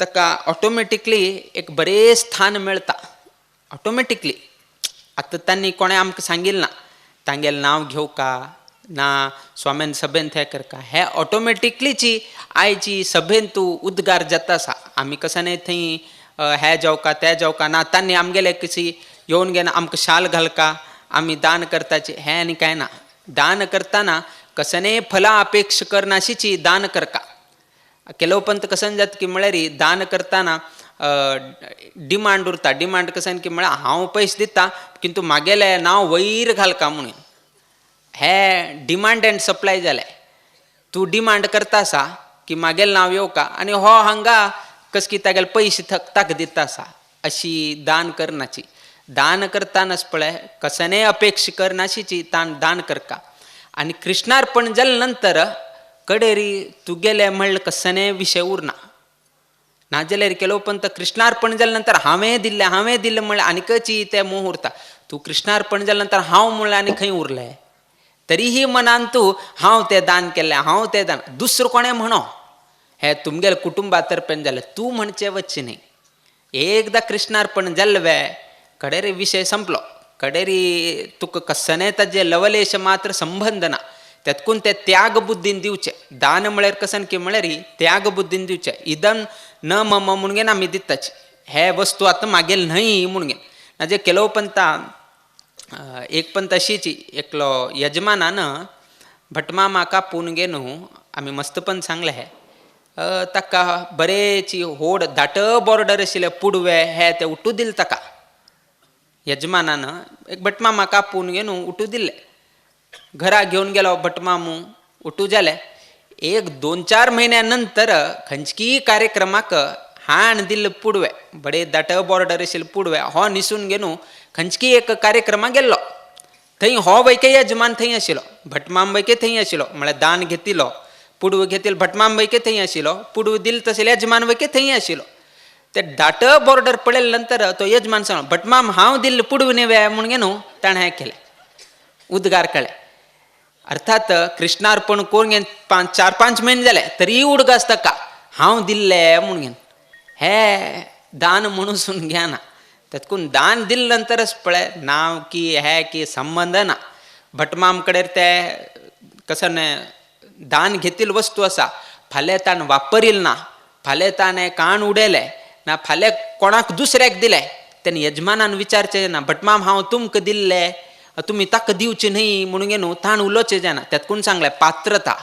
ताका ऑटोमॅटिकली एक बरें स्थान मेळटा ऑटोमॅटिकली. आतां तांणी कोणें आमकां सांगिल्लें ना तांगेलें नांव घेवका ना स्वाम्यान सभेंत हें करका, हें ऑटोमॅटिकलीची आयची सभेन तूं उद्गार जाता आसा. आमी कसाने थंय हे जावका तें जावका ना, तांणी आमगेले कशी येवन घेवन आमकां शाल घालका आमी दान करताची हें आनी कांय ना. दान करतना कसने फला अपेक्षा करनाशीची दान करका. केलो पंत कसन जाता की म्हळ्यार दान करतना डिमांड उरता. डिमांड कसन की म्हळ्यार हांव पयशे दिता किंतु म्हागेलें नांव वयर घालका म्हणून. हे डिमांड एंड सप्लाय जालें. तूं डिमांड करता आसा की म्हागेलें नांव येवका आनी हो हांगा कस की तागेले पयशे ताका दिता आसा, अशी दान करनाची. दान करतानाच पळय कसने अपेक्षा करनाशीची दान करका. आनी कृष्णार्पण जाले नंतर कडेरी तुगेले म्हणल्यार कसने विशय उरना. नाजाल्यार केलो पंत कृष्णार्पण जाले नंतर हांवें दिल्लें म्हळ्यार आनीकची तें मोह उरता. तूं कृष्णार्पण जाले नंतर हांव म्हणल्यार आनी खंय उरलें. तरीही मनान तूं हांव तें दान केलें हांव तें दान, दुसरो कोणें म्हणो हें तुमगेले कुटुंबा तर्फेन जालें, तूं म्हणचें वचचें न्ही. एकदां कृष्णार्पण जालें वे कडेरी विशय संपलो. कडेरी तुका कसने ताजे लवलेश मात्र संबंध ना. त्यातकून ते त्याग बुद्दीन दिवचे. दान म्हळ्यार कसन की म्हळ्यार त्याग बुद्दीन दिवचे. इदन न मम म्हणून आमी दिताची, हे वस्तू आतां मागेल न्हय म्हणून. नाजे केलो पंता एक पंत अशीची एकलो यजमानान भटमामाका पूण गेनू आमी मस्तपण सांगलें हे ताका बरेची होड धाट बॉर्डर आशिल्ले पुडवे हे ते उठू दिले ताका. यजमानान एक भटमामाका पूण गेनू उठू दिल्ले. घरा घेवन गेलो भटमामू उठू जाले. एक 2-4 म्हयन्या नंतर खंयची कार्यक्रमाक हाण दिल्ले पुडवे बडे धाट बॉर्डर आशिल्ले पुडवे हो न्हिसून गेनू खंयची एक कार्यक्रमाक गेल्लो. थंय हो वैके यजमान थंय आशिल्लो, भटमाम वैके थंय आशिल्लो. म्हळ्यार दान घेतिलो पुडवो घेतिलो भटमाम वैके थंय आशिल्लो, पुडवो दिल तशें यजमान वैके थंय आशिल्लो. ते धाट बॉर्डर पळयले नंतर तो यजमान सांगलो भटमाम हांव दिल्ले पुडवो न्हे म्हणून गेनू ताणें हें केलें उद्गार केले. अर्थात कृष्णार्पण करून घेन 4-5 म्हयने जाले तरी उडगास ताका हांव दिल्लें म्हणून घेन. हे दान म्हणून घेना. तातकून दान दिले नंतरच पळय नांव की हे की संबंध ना. भटमाम कडेन ते कसन दान घेतिल्ली वस्तू आसा फाल्यां ताणें वापरील ना, फाल्यां ताणें काण उडयलें ना, फाल्यां कोणाक दुसऱ्याक दिलें तेणे यजमानान विचारचें ना भटमाम हांव तुमकां दिल्लें तुमी ताका दिवचें न्हय म्हणून गेनू ताण उलोवचें जायना. त्यातकून सांगलें पात्रता.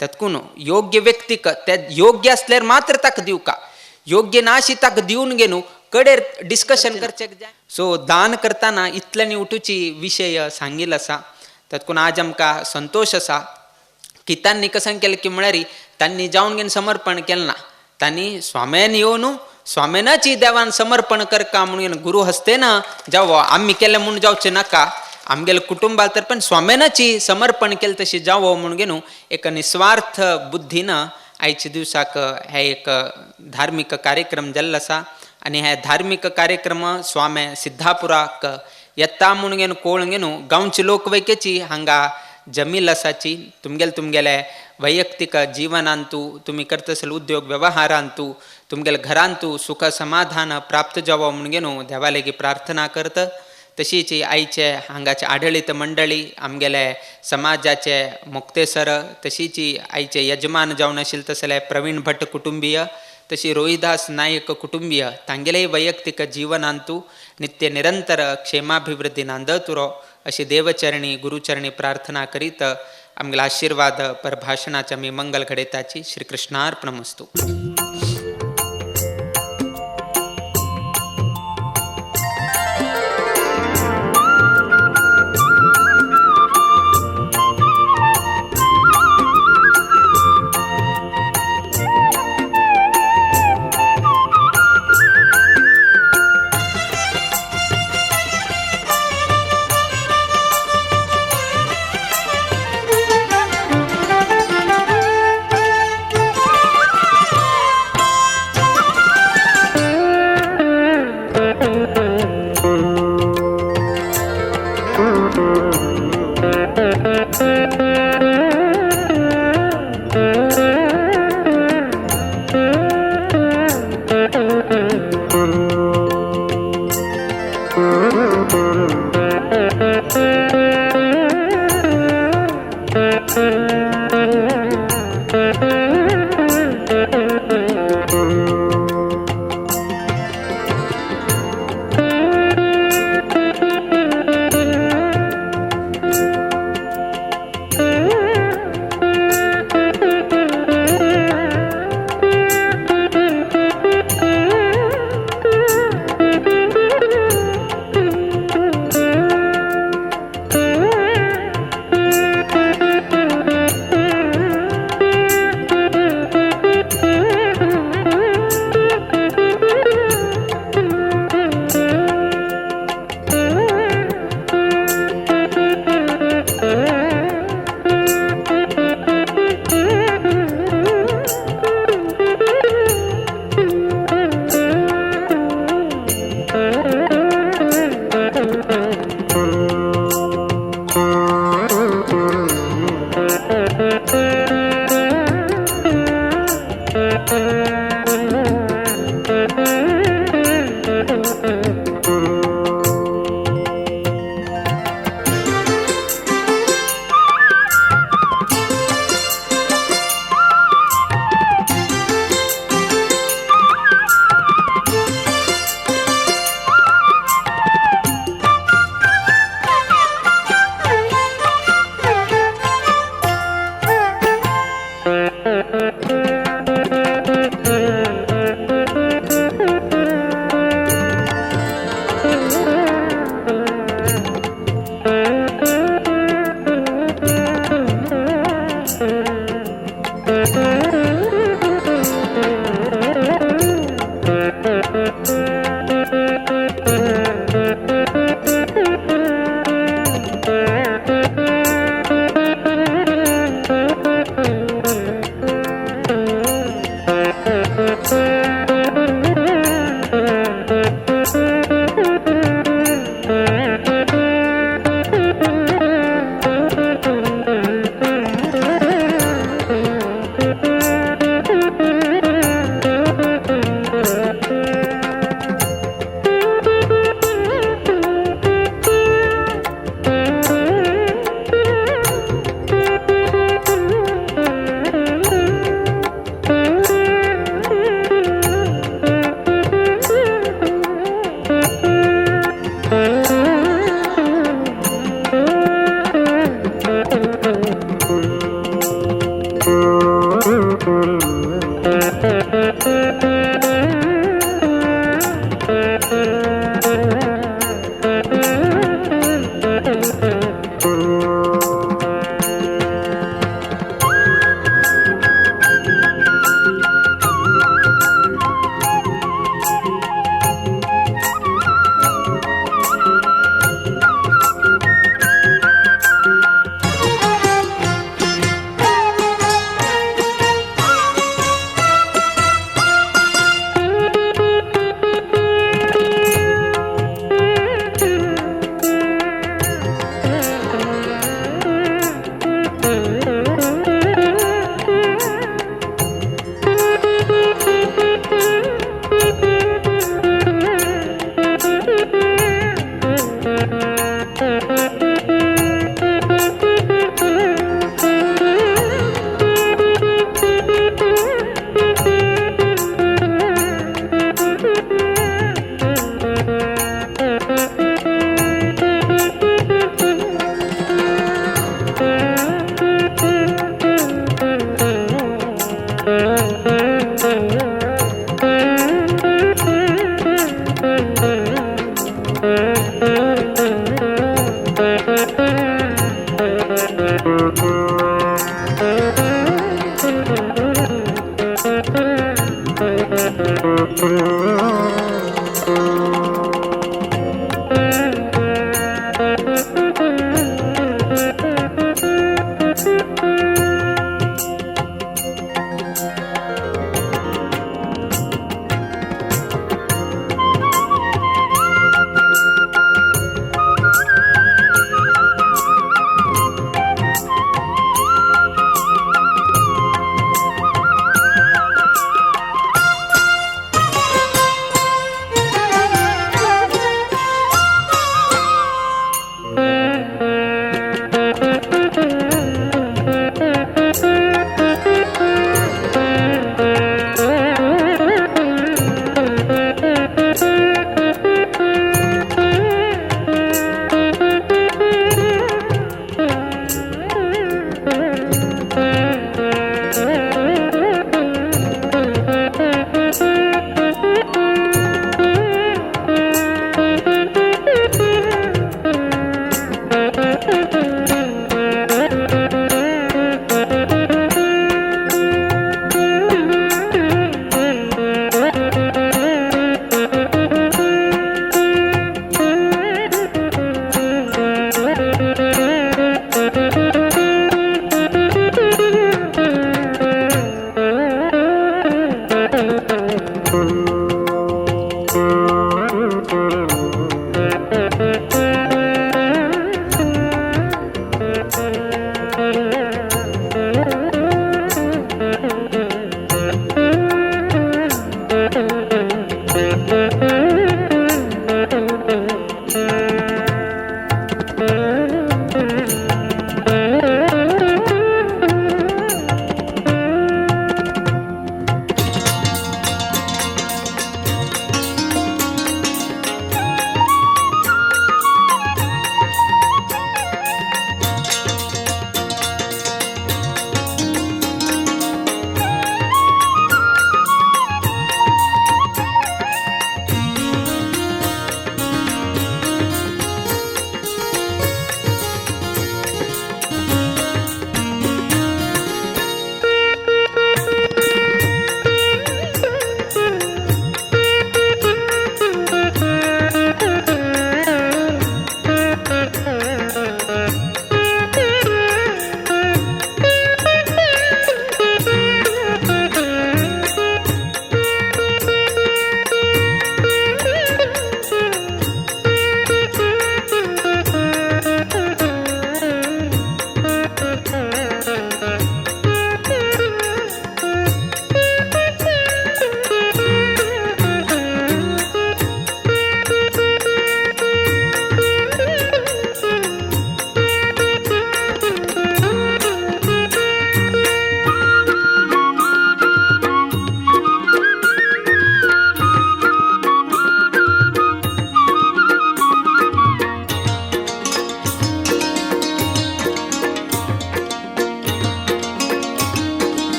त्यातकून योग्य व्यक्तीक ते योग्य आसल्यार मात्र ताका दिवका, योग्य नाशी ताका दिवन गेनू कडेर डिस्कशन करचें जाय. सो दान करतना इतल्यानी उठूची विशय सांगिल्लो आसा. तातकून आज आमकां संतोश आसा की तांणी कसन केलें की म्हळ्यार तांणी जावन घेवन समर्पण केलें ना. तांणी स्वाम्यान येवन स्वाम्यानच देवान समर्पण करका म्हणून गुरू हस्तेन जावो आमी केलें म्हणून जावचें नाका. आमगेल्या कुटुंबा तर्फेन स्वाम्यानच समर्पण केलें तशें जावो म्हणून घेवन एक निस्वार्थ बुद्धीन आयच्या दिवसाक हे एक धार्मीक कार्यक्रम जाल्लो आसा. आनी हे धार्मीक कार्यक्रम स्वामी सिद्धापुराक येता म्हणून घेवन कोळ घेवन गांवचे लोक वैकेची हांगा जमील आसाची. तुमगेले वैयक्तीक जिवनांतू तुमी करता आसले उद्योग वेवहारांतू तुमगेल्या घरांतू सुख समाधान प्राप्त जावो म्हणून घेवन देवा लेगी प्रार्थना करता. तशीच आयचे हांगाचे आढळीत मंडळी आमगेले समाजाचे मुक्तेसर तशीच आयचे यजमान जावन आशिल्ले तसले प्रवीण भट्ट कुटुंबीय तशी रोहिदास नायक कुटुंबीय तांगेलेय वैयक्तीक जिवनांतू नित्य निरंतर क्षेमाभिवृद्धी नांदतुरो अशी देवचरणी गुरुचरणी प्रार्थना करीत आमगेले आशीर्वाद परभाषणाचे मी मंगल घडयताची. श्री कृष्णार्पणमस्तु. Thank you.